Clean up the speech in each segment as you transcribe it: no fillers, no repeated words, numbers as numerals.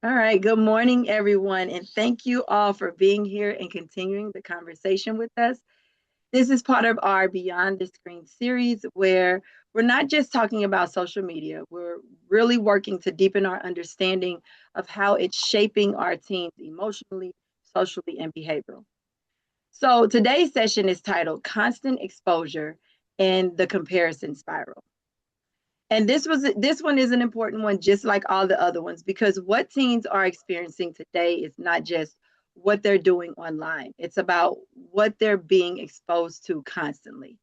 All right. Good morning, everyone. And thank you all for being here and continuing the conversation with us. This is part of our Beyond the Screen series where we're not just talking about social media, we're really working to deepen our understanding of how it's shaping our teens emotionally, socially, and behavioral. So today's session is titled Constant Exposure and the Comparison Spiral. And this one is an important one, just like all the other ones, because what teens are experiencing today is not just what they're doing online. It's about what they're being exposed to constantly.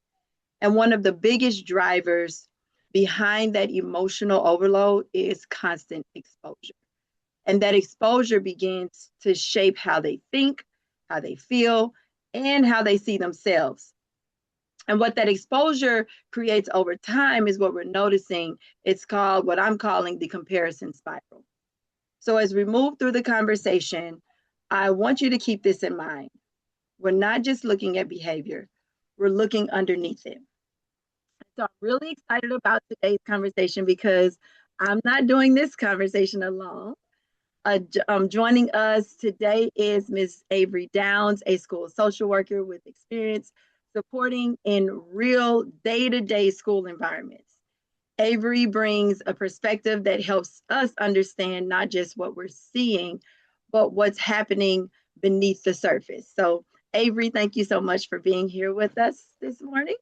And one of the biggest drivers behind that emotional overload is constant exposure. And that exposure begins to shape how they think, how they feel, and how they see themselves. And what that exposure creates over time is what we're noticing. It's called what I'm calling the comparison spiral. So as we move through the conversation, I want you to keep this in mind. We're not just looking at behavior, we're looking underneath it. So I'm really excited about today's conversation because I'm not doing this conversation alone. Joining us today is Ms. Avery Downs, a school social worker with experience supporting in real day-to-day school environments. Avery brings a perspective that helps us understand not just what we're seeing, but what's happening beneath the surface. So, Avery, thank you so much for being here with us this morning.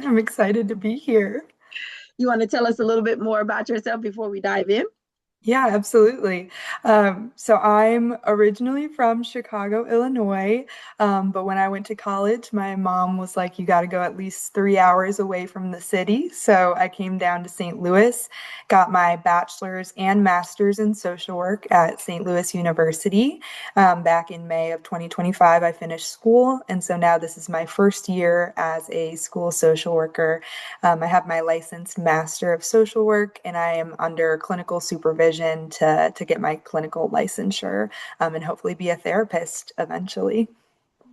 I'm excited to be here. You want to tell us a little bit more about yourself before we dive in? Yeah, absolutely. So I'm originally from Chicago, Illinois, but when I went to college, my mom was like, you got to go at least 3 hours away from the city. So I came down to St. Louis, got my bachelor's and master's in social work at St. Louis University. Back in May of 2025, I finished school. And so now this is my first year as a school social worker. I have my licensed Master of Social Work, and I am under clinical supervision to get my clinical licensure and hopefully be a therapist eventually.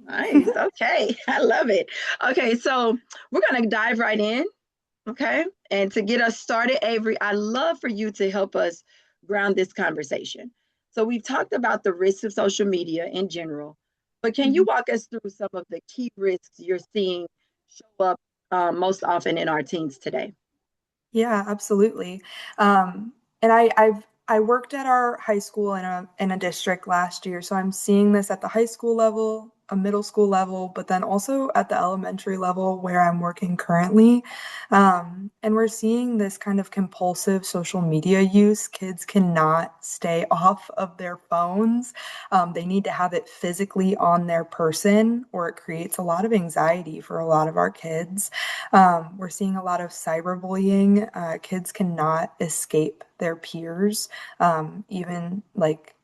Nice. Okay. I love it. Okay. So we're going to dive right in. Okay. And to get us started, Avery, I'd love for you to help us ground this conversation. So we've talked about the risks of social media in general, but can you Mhm. walk us through some of the key risks you're seeing show up most often in our teens today? Yeah, absolutely. And I worked at our high school in a district last year, so I'm seeing this at the high school level, a middle school level, but then also at the elementary level where I'm working currently. And we're seeing this kind of compulsive social media use. Kids cannot stay off of their phones. They need to have it physically on their person, or it creates a lot of anxiety for a lot of our kids. We're seeing a lot of cyberbullying. Kids cannot escape their peers, even like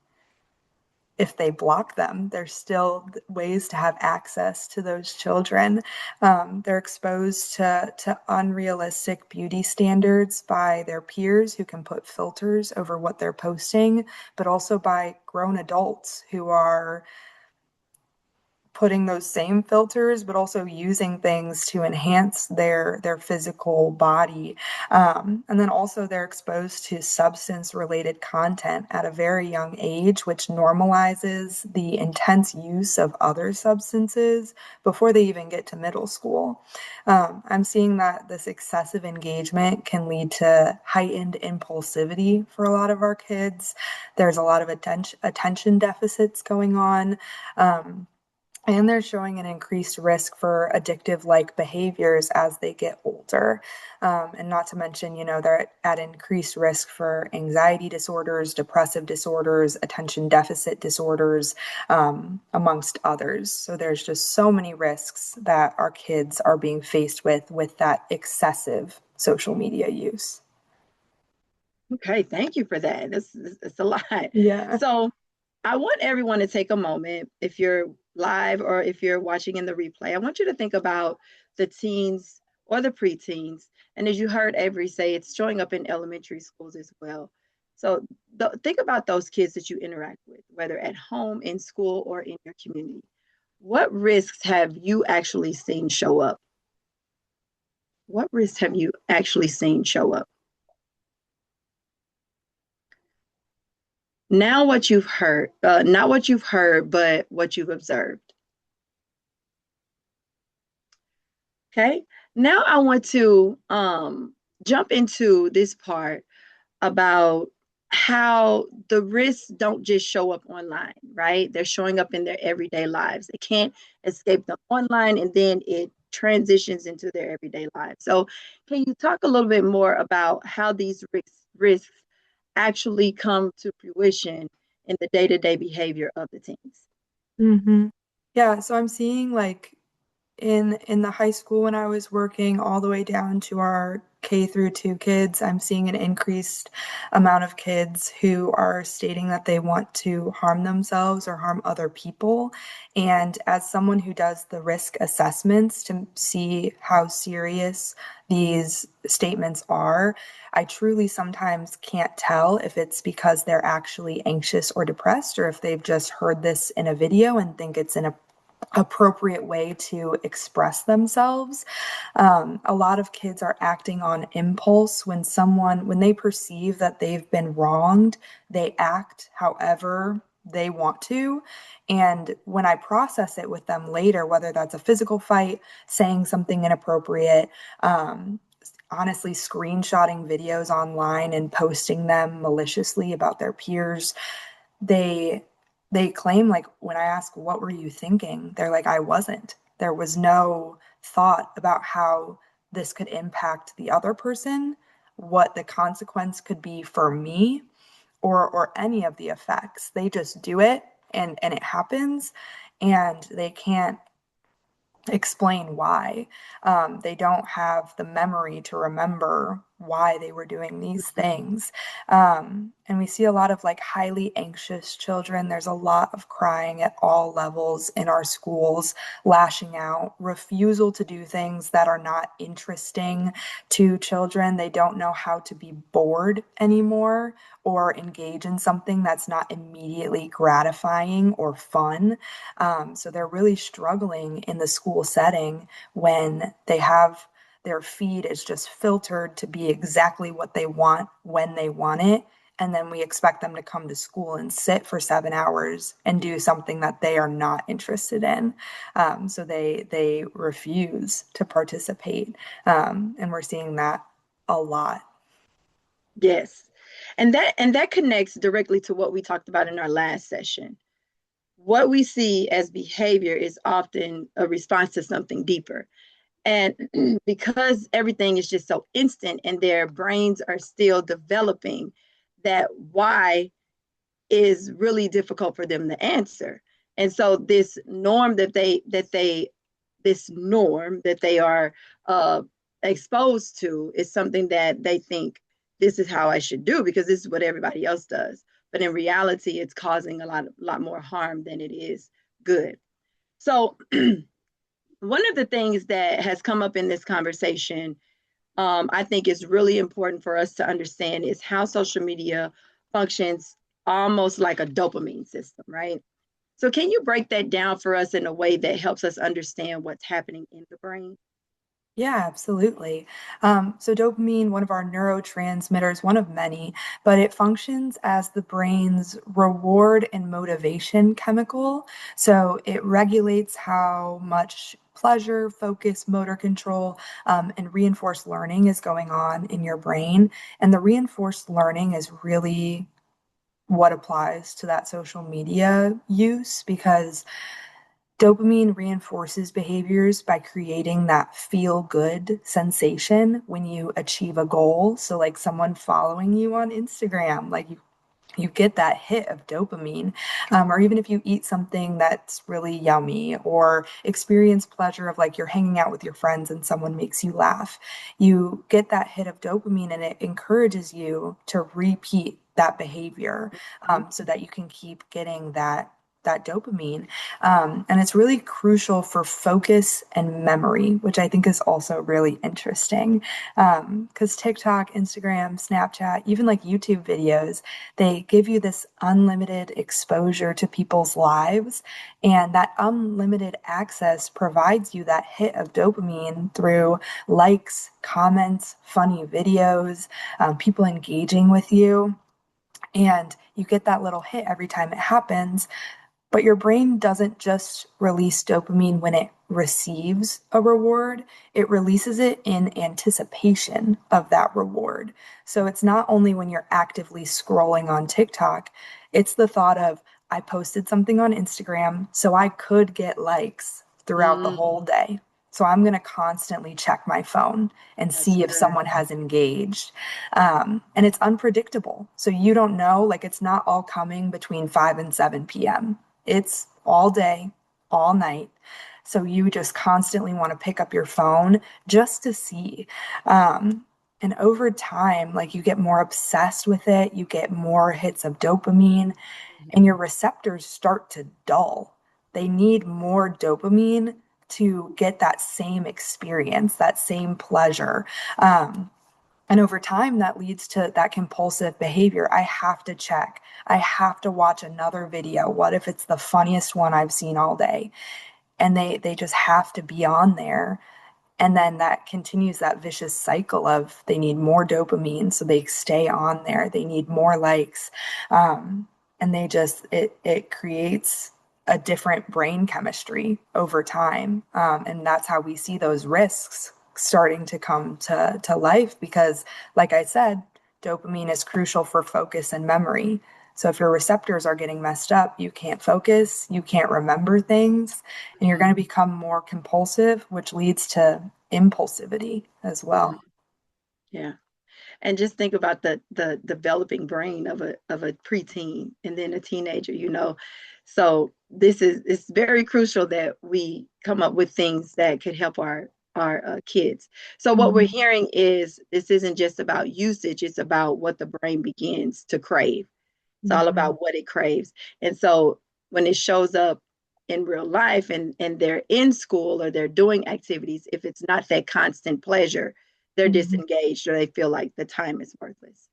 if they block them, there's still ways to have access to those children. They're exposed to unrealistic beauty standards by their peers who can put filters over what they're posting, but also by grown adults who are putting those same filters, but also using things to enhance their physical body. And then also they're exposed to substance related content at a very young age, which normalizes the intense use of other substances before they even get to middle school. I'm seeing that this excessive engagement can lead to heightened impulsivity for a lot of our kids. There's a lot of attention deficits going on. Um, and they're showing an increased risk for addictive like behaviors as they get older. And not to mention, they're at increased risk for anxiety disorders, depressive disorders, attention deficit disorders, amongst others. So there's just so many risks that our kids are being faced with that excessive social media use. Okay. Thank you for that. It's a lot. Yeah. So I want everyone to take a moment, if you're live or if you're watching in the replay, I want you to think about the teens or the preteens. And as you heard Avery say, it's showing up in elementary schools as well. So think about those kids that you interact with, whether at home, in school, or in your community. What risks have you actually seen show up? What risks have you actually seen show up? Now, what you've heard, not what you've heard, but what you've observed. Okay. Now, I want to jump into this part about how the risks don't just show up online, right? They're showing up in their everyday lives. They can't escape them online, and then it transitions into their everyday lives. So, can you talk a little bit more about how these risks actually come to fruition in the day to day behavior of the teens? Hmm. Yeah, so I'm seeing like in the high school when I was working all the way down to our K through 2 kids, I'm seeing an increased amount of kids who are stating that they want to harm themselves or harm other people. And as someone who does the risk assessments to see how serious these statements are, I truly sometimes can't tell if it's because they're actually anxious or depressed or if they've just heard this in a video and think it's an appropriate way to express themselves. A lot of kids are acting on impulse when they perceive that they've been wronged, they act however they want to. And when I process it with them later, whether that's a physical fight, saying something inappropriate, honestly, screenshotting videos online and posting them maliciously about their peers, they they claim like when I ask what were you thinking, they're like I wasn't. There was no thought about how this could impact the other person, what the consequence could be for me or any of the effects. They just do it and it happens and they can't explain why. They don't have the memory to remember why they were doing these things. And we see a lot of like highly anxious children. There's a lot of crying at all levels in our schools, lashing out, refusal to do things that are not interesting to children. They don't know how to be bored anymore or engage in something that's not immediately gratifying or fun. So they're really struggling in the school setting when they have their feed is just filtered to be exactly what they want when they want it. And then we expect them to come to school and sit for 7 hours and do something that they are not interested in. So they refuse to participate, and we're seeing that a lot. Yes. And that connects directly to what we talked about in our last session. What we see as behavior is often a response to something deeper. And because everything is just so instant and their brains are still developing, that why is really difficult for them to answer. And so this norm that they are exposed to is something that they think this is how I should do because this is what everybody else does. But in reality, it's causing a lot more harm than it is good. So one of the things that has come up in this conversation, I think is really important for us to understand is how social media functions almost like a dopamine system, right? So, can you break that down for us in a way that helps us understand what's happening in the brain? Yeah, absolutely. So dopamine, one of our neurotransmitters, one of many, but it functions as the brain's reward and motivation chemical. So it regulates how much pleasure, focus, motor control, and reinforced learning is going on in your brain. And the reinforced learning is really what applies to that social media use because dopamine reinforces behaviors by creating that feel good sensation when you achieve a goal. So, like someone following you on Instagram, like you get that hit of dopamine. Or even if you eat something that's really yummy or experience pleasure of like you're hanging out with your friends and someone makes you laugh, you get that hit of dopamine and it encourages you to repeat that behavior, so that you can keep getting that dopamine. And it's really crucial for focus and memory, which I think is also really interesting. Because TikTok, Instagram, Snapchat, even like YouTube videos, they give you this unlimited exposure to people's lives. And that unlimited access provides you that hit of dopamine through likes, comments, funny videos, people engaging with you. And You get that little hit every time it happens, but your brain doesn't just release dopamine when it receives a reward, it releases it in anticipation of that reward. So it's not only when you're actively scrolling on TikTok, it's the thought of, I posted something on Instagram, so I could get likes throughout the Mm, whole day. So I'm going to constantly check my phone and that's see if good. someone has engaged. And it's unpredictable. So you don't know, like it's not all coming between 5 and 7 p.m. It's all day, all night. So you just constantly want to pick up your phone just to see. Um, and over time, like you get more obsessed with it, you get more hits of dopamine, and your receptors start to dull. They need more dopamine to get that same experience, that same pleasure. Um, and over time, that leads to that compulsive behavior. I have to check. I have to watch another video. What if it's the funniest one I've seen all day? And they just have to be on there. And then that continues that vicious cycle of they need more dopamine, so they stay on there. They need more likes. Um, and it creates a different brain chemistry over time. And that's how we see those risks starting to come to life because, like I said, dopamine is crucial for focus and memory. So if your receptors are getting messed up, you can't focus, you can't remember things, and you're Mhm. going to become more compulsive, which leads to impulsivity as Mhm. well. Yeah. And just think about the developing brain of a preteen and then a teenager, you know. So this is it's very crucial that we come up with things that could help our kids. So what we're Mhm, hearing is this isn't just about usage, it's about what the brain begins to crave. It's all mhm, about what it craves. And so when it shows up in real life and they're in school or they're doing activities, if it's not that constant pleasure, they're mhm, disengaged or they feel like the time is worthless.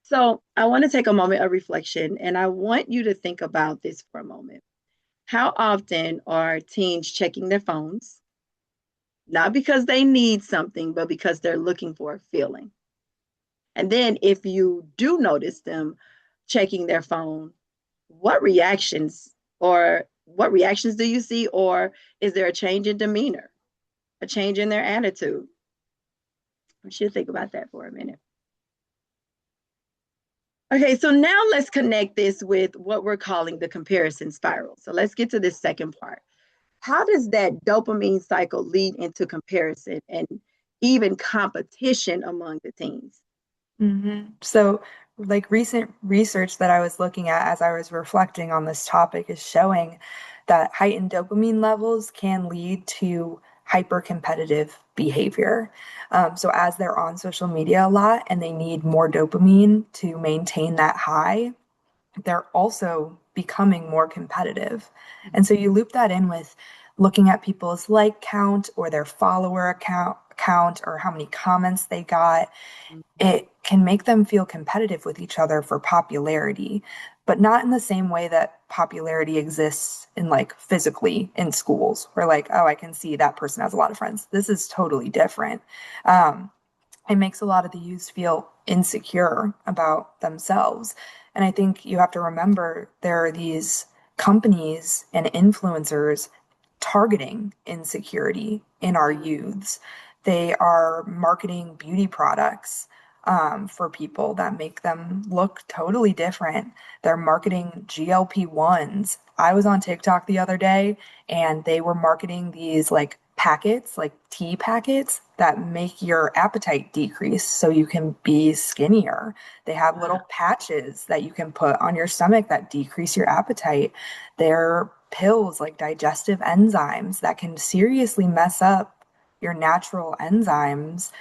So I want to take a moment of reflection and I want you to think about this for a moment. How often are teens checking their phones? Not because they need something, but because they're looking for a feeling. And then if you do notice them checking their phone, what reactions what reactions do you see? Or is there a change in demeanor, a change in their attitude? I should think about that for a minute. Okay, so now let's connect this with what we're calling the comparison spiral. So let's get to this second part. How does that dopamine cycle lead into comparison and even competition among the teens? mhm. So, like recent research that I was looking at as I was reflecting on this topic is showing that heightened dopamine levels can lead to hyper competitive behavior. So, as they're on social media a lot and they need more dopamine to maintain that high, they're also becoming more competitive. And so you loop that in with looking at people's like count or their follower count or how many comments they got. It can make them feel competitive with each other for popularity, but not in the same way that popularity exists in like physically in schools, where like, oh, I can see that person has a lot of friends. This is totally different. Um, it makes a lot of the youth feel insecure about themselves. And I think you have to remember there are these companies and influencers targeting insecurity in our youths. They are marketing beauty products for people that make them look totally different. They're marketing GLP-1s. I was on TikTok the other day and they were marketing these like packets, like tea packets that make your appetite decrease so you can be skinnier. They have Wow. little patches that you can put on your stomach that decrease your appetite. They're pills like digestive enzymes that can seriously mess up your natural enzymes.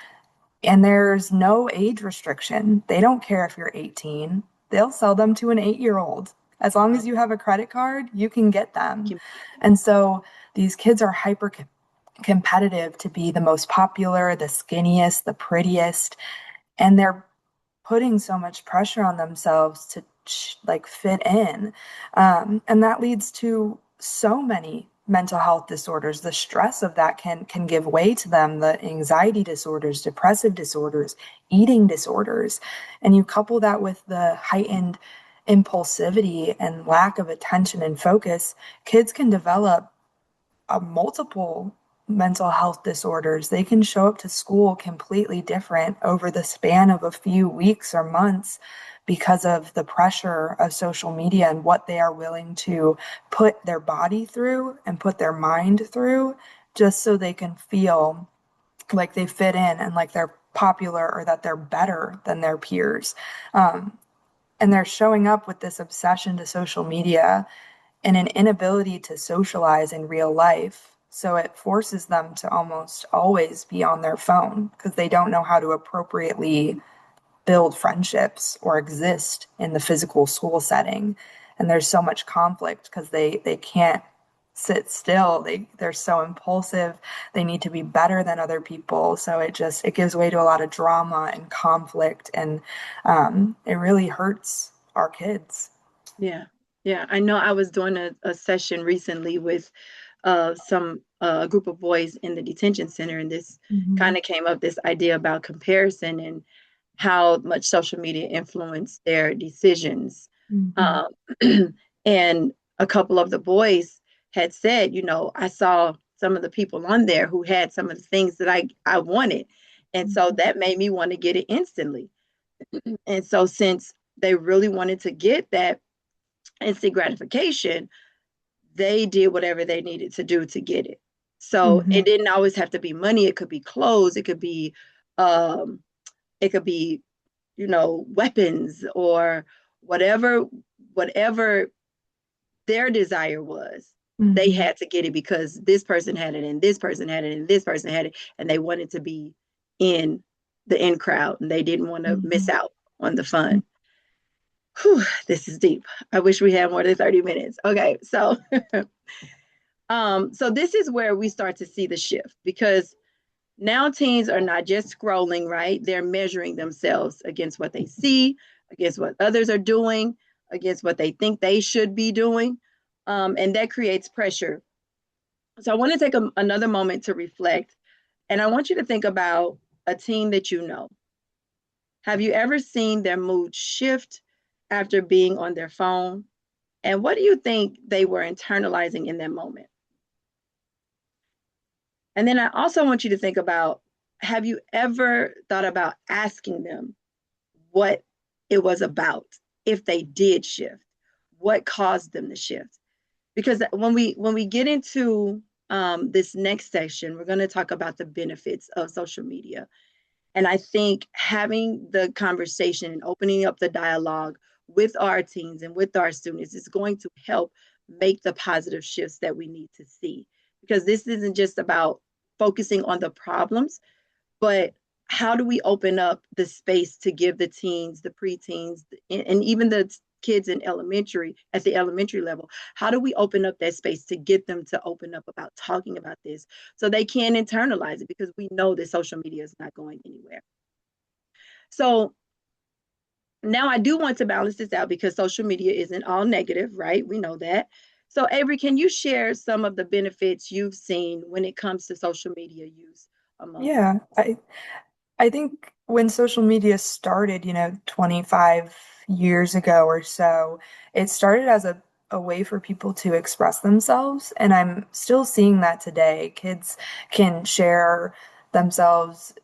And there's no age restriction. They don't care if you're 18. They'll sell them to an 8-year-old. As long Wow. as you have a credit card, you can get them. Can- And so these kids are hyper competitive to be the most popular, the skinniest, the prettiest, and they're putting so much pressure on themselves to like fit in. And that leads to so many mental health disorders. The stress of that can give way to them, the anxiety disorders, depressive disorders, eating disorders. And you couple that with the heightened impulsivity and lack of attention and focus, kids can develop multiple mental health disorders. They can show up to school completely different over the span of a few weeks or months because of the pressure of social media and what they are willing to put their body through and put their mind through just so they can feel like they fit in and like they're popular or that they're better than their peers. And they're showing up with this obsession to social media and an inability to socialize in real life. So it forces them to almost always be on their phone because they don't know how to appropriately build friendships or exist in the physical school setting. And there's so much conflict because they can't sit still. They're so impulsive. They need to be better than other people. So it gives way to a lot of drama and conflict, and it really hurts our kids. Yeah. Yeah. I know I was doing a session recently with some group of boys in the detention center, and this Hmm. kind of came up, this idea about comparison and how much social media influenced their decisions. Hmm. Um, and a couple of the boys had said, I saw some of the people on there who had some of the things that I wanted. And so Hmm. that made me want to get it instantly. And so since they really wanted to get that instant gratification, they did whatever they needed to do to get it. So Hmm. it didn't always have to be money. It could be clothes. Um, it could be, weapons or whatever, whatever their desire was. They Hmm. had to get it because this person had it and this person had it and this person had it, and they wanted to be in the in crowd and they didn't want to miss Hmm. out on the fun. Whew, this is deep. I wish we had more than 30 minutes. Okay, so this is where we start to see the shift because now teens are not just scrolling, right? They're measuring themselves against what they see, against what others are doing, against what they think they should be doing. And that creates pressure. So I want to take another moment to reflect. And I want you to think about a teen that you know. Have you ever seen their mood shift after being on their phone? And what do you think they were internalizing in that moment? And then I also want you to think about, have you ever thought about asking them what it was about if they did shift? What caused them to shift? Because when we get into this next section, we're going to talk about the benefits of social media. And I think having the conversation and opening up the dialogue with our teens and with our students is going to help make the positive shifts that we need to see. Because this isn't just about focusing on the problems, but how do we open up the space to give the teens, the preteens, and even the kids in elementary, at the elementary level, how do we open up that space to get them to open up about talking about this so they can internalize it, because we know that social media is not going anywhere. So now I do want to balance this out because social media isn't all negative, right? We know that. So Avery, can you share some of the benefits you've seen when it comes to social media use among our? Yeah, I think when social media started, 25 years ago or so, it started as a way for people to express themselves. And I'm still seeing that today. Kids can share themselves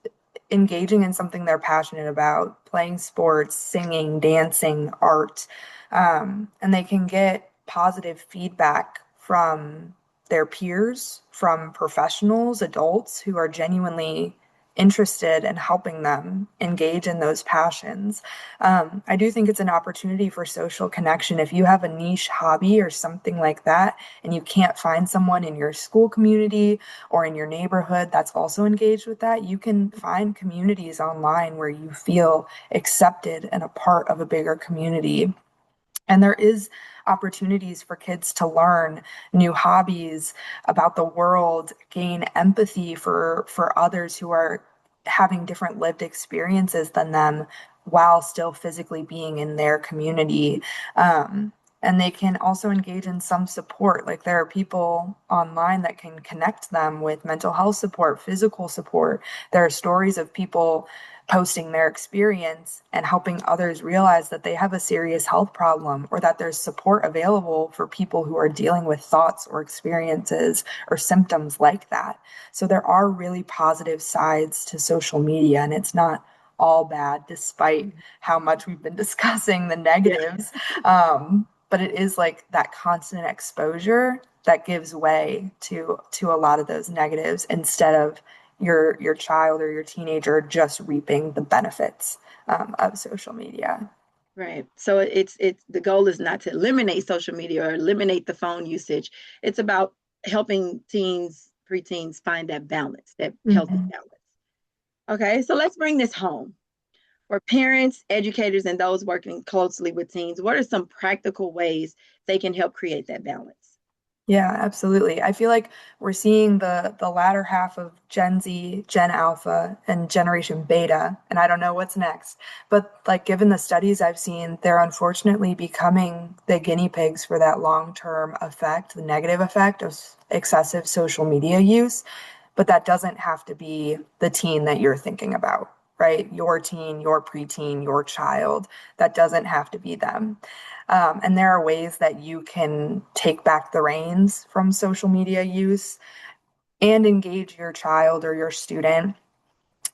engaging in something they're passionate about, playing sports, singing, dancing, art, and they can get positive feedback from their peers, from professionals, adults who are genuinely interested in helping them engage in those passions. I do think it's an opportunity for social connection. If you have a niche hobby or something like that, and you can't find someone in your school community or in your neighborhood that's also engaged with that, you can find communities online where you feel accepted and a part of a bigger community. And there is opportunities for kids to learn new hobbies about the world, gain empathy for others who are having different lived experiences than them while still physically being in their community. Um, and they can also engage in some support. Like there are people online that can connect them with mental health support, physical support. There are stories of people posting their experience and helping others realize that they have a serious health problem or that there's support available for people who are dealing with thoughts or experiences or symptoms like that. So there are really positive sides to social media, and it's not all bad despite how much we've been discussing the Yeah. negatives. But it is like that constant exposure that gives way to a lot of those negatives instead of your child or your teenager just reaping the benefits of social media. Right. So it's the goal is not to eliminate social media or eliminate the phone usage. It's about helping teens, preteens find that balance, that healthy Mhm. balance. Okay, so let's bring this home. For parents, educators, and those working closely with teens, what are some practical ways they can help create that balance? Yeah, absolutely. I feel like we're seeing the latter half of Gen Z, Gen Alpha, and Generation Beta, and I don't know what's next. But like given the studies I've seen, they're unfortunately becoming the guinea pigs for that long-term effect, the negative effect of excessive social media use. But that doesn't have to be the teen that you're thinking about, right? Your teen, your preteen, your child. That doesn't have to be them. And there are ways that you can take back the reins from social media use and engage your child or your student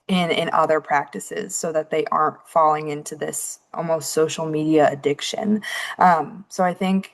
in other practices so that they aren't falling into this almost social media addiction. So I think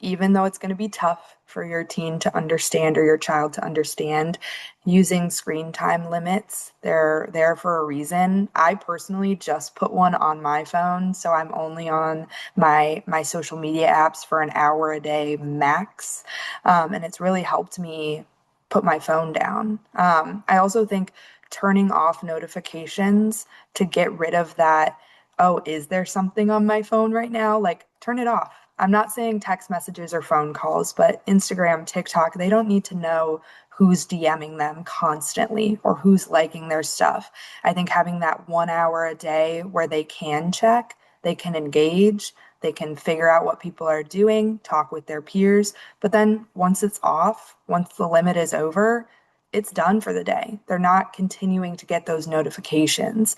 even though it's going to be tough for your teen to understand or your child to understand, using screen time limits, they're there for a reason. I personally just put one on my phone, so I'm only on my social media apps for an hour a day max, and it's really helped me put my phone down. I also think turning off notifications to get rid of that, oh, is there something on my phone right now? Like, turn it off. I'm not saying text messages or phone calls, but Instagram, TikTok, they don't need to know who's DMing them constantly or who's liking their stuff. I think having that 1 hour a day where they can check, they can engage, they can figure out what people are doing, talk with their peers. But then once it's off, once the limit is over, it's done for the day. They're not continuing to get those notifications.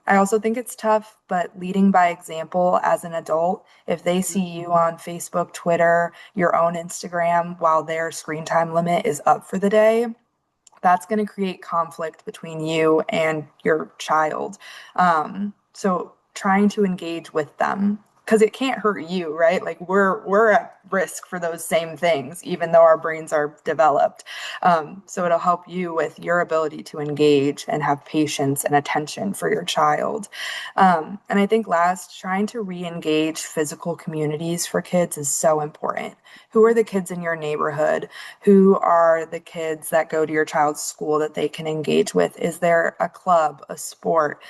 I also think it's tough, but leading by example as an adult, if they see you on Facebook, Twitter, your own Instagram, while their screen time limit is up for the day, that's going to create conflict between you and your child. So trying to engage with them because it can't hurt you, right? Like we're at risk for those same things, even though our brains are developed. So it'll help you with your ability to engage and have patience and attention for your child. And I think last, trying to re-engage physical communities for kids is so important. Who are the kids in your neighborhood? Who are the kids that go to your child's school that they can engage with? Is there a club, a sport,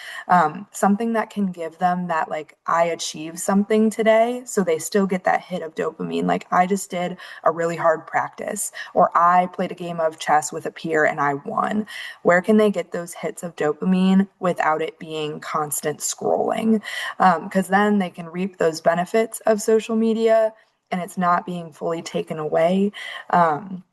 something that can give them that, like, I achieved something today, so they still get that hit of dopamine? Like, I just did a really hard practice, or I played a game of chess with a peer and I won. Where can they get those hits of dopamine without it being constant scrolling? Because then they can reap those benefits of social media and it's not being fully taken away. Um,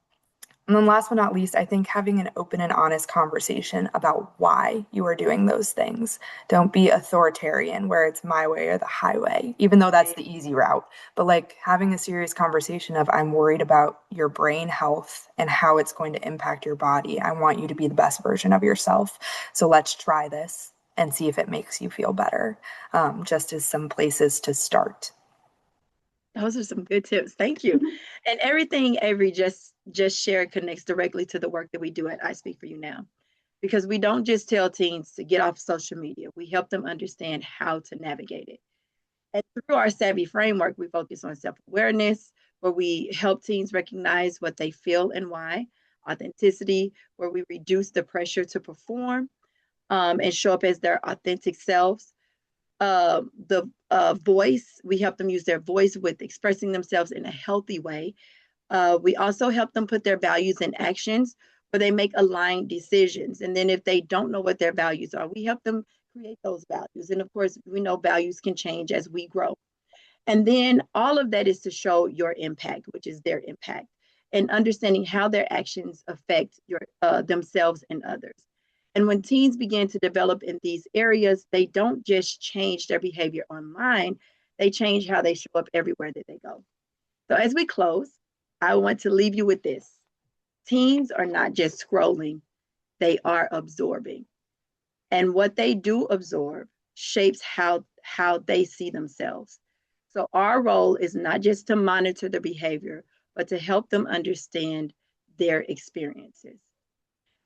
and then last but not least, I think having an open and honest conversation about why you are doing those things. Don't be authoritarian where it's my way or the highway, even though that's Right. the easy route. But like having a serious conversation of, I'm worried about your brain health and how it's going to impact your body. I want you to be the best version of yourself. So let's try this and see if it makes you feel better, just as some places to start. Those are some good tips. Thank you. And everything Avery just shared connects directly to the work that we do at I Speak for You Now. Because we don't just tell teens to get off social media. We help them understand how to navigate it. And through our Savvy framework, we focus on self-awareness, where we help teens recognize what they feel and why, authenticity, where we reduce the pressure to perform and show up as their authentic selves, the voice. We help them use their voice with expressing themselves in a healthy way. We also help them put their values in actions where they make aligned decisions. And then if they don't know what their values are, we help them create those values. And of course, we know values can change as we grow. And then all of that is to show your impact, which is their impact, and understanding how their actions affect your themselves and others. And when teens begin to develop in these areas, they don't just change their behavior online, they change how they show up everywhere that they go. So as we close, I want to leave you with this. Teens are not just scrolling, they are absorbing. And what they do absorb shapes how they see themselves. So our role is not just to monitor the behavior, but to help them understand their experiences.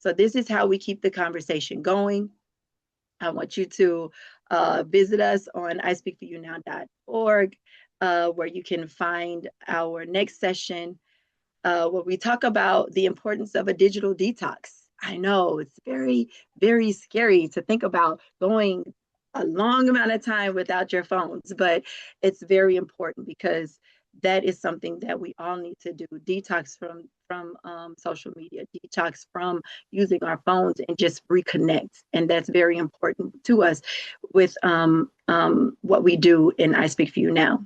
So this is how we keep the conversation going. I want you to visit us on ispeakforyounow.org, where you can find our next session where we talk about the importance of a digital detox. I know it's very, very scary to think about going a long amount of time without your phones, but it's very important because that is something that we all need to do. Detox from social media, detox from using our phones, and just reconnect. And that's very important to us with what we do in I Speak for You Now.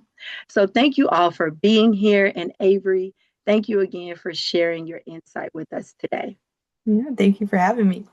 So thank you all for being here. And Avery, thank you again for sharing your insight with us today. Yeah, thank you for having me.